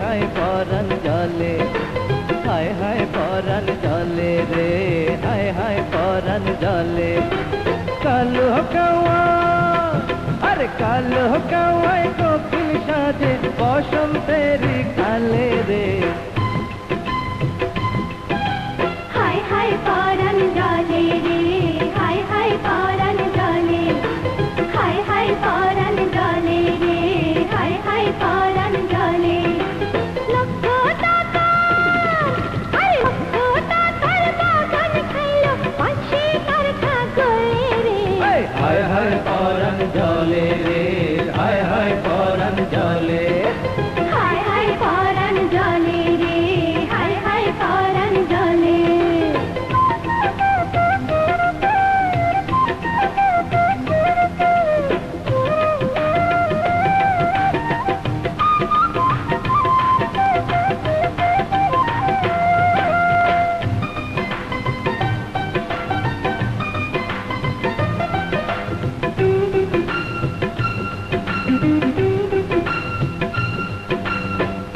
হায় পরাণ জলে, হায় হায় পরাণ জলে রে, হায় হায় পরাণ জলে। কালো কাওয়া আরে কালো কাওয়ায় কোকিল সাজে বসন্তের কালে রে। হায় হায় পরাণ জলে রে, হায় হায় পরাণ জলে, হায় হায় পরাণ জলে রে, হায় হায় পরাণ জলে। লক্ষ টাকা আরে লক্ষ টাকার বাগান খাইলো পাশে তার ছাগলে রে। হায় হায় পরাণ জলে রে, হায় হায় পরাণ জলে। হায় হায় পরাণ জলে রে, হায় হায় পরাণ জলে।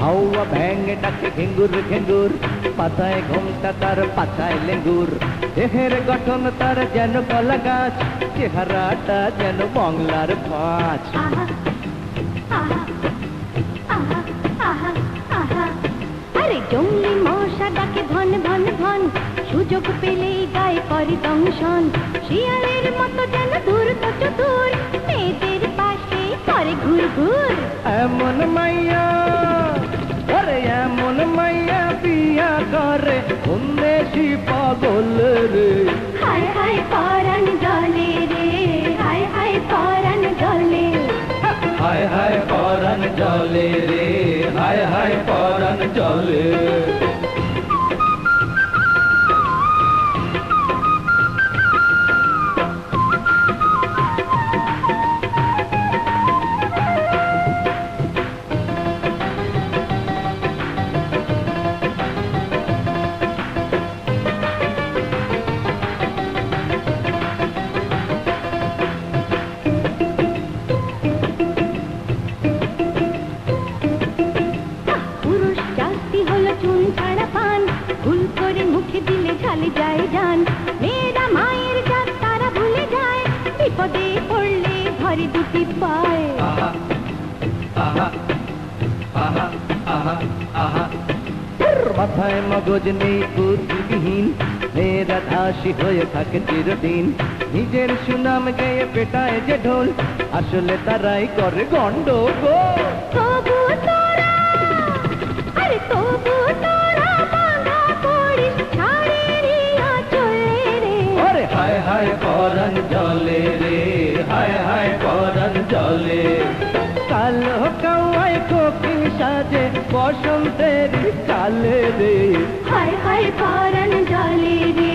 হাওয়া ভেঙে ডাকে ঘেঙ্গুর ঘেঙ্গুর, পাতায় ঘোমটা তার পাতায় লেঙ্গুর। দেহের গঠন তার যেন কলা গাছ, চেহারাটা যেন বাংলার পাঁচ। আহা আহা আহা আহা আহা। আরে জঙ্গলি মশা ডাকে ভন ভন ভন, সুযোগ পেলেই গায়ে করে দংশন। শিয়ালের মতো যেন দূর তো চতুর, মেয়েদের পাশে করে ঘুর ঘুর। এমন মাইয়া আরে এমন মাইয়া বিয়া করে উন্দেশি পাগল রে। হায় হায় পরাণ জলে রে, হায় হায় পরাণ জলে। হায় হায় পরাণ জলে রে, হায় হায় পরাণ জলে। পুরুষ জাতি হলো চুন ছাড়া পান, ভুল করে মুখে দিলে ঝালে যায় জান। মেয়েরা মায়ের জাত তারা ভুলে যায়, বিপদে পড়লে ঘরে দুটি পায়। আহা আহা আহা আহা আহা। মাথায় মগজ নেই বুদ্ধিবিহীন, মেয়েরা দাসী হয়ে থাকে চিরদিন। নিজের সুনাম গেয়ে পেটায় যে ঢোল, আসলে তারাই করে গন্ডগোল। তবু তোরা আরে তবু তোরা বাঁধা পড়িস ছাড়েরি আঁচলে রে। আরে হায় হায় পরাণ জলে রে, হায় হায় পরাণ জলে। কালো কাওয়ায় কোকিল সাজে বসন্তের কালে রে। হায় হায় পরাণ জলে রে,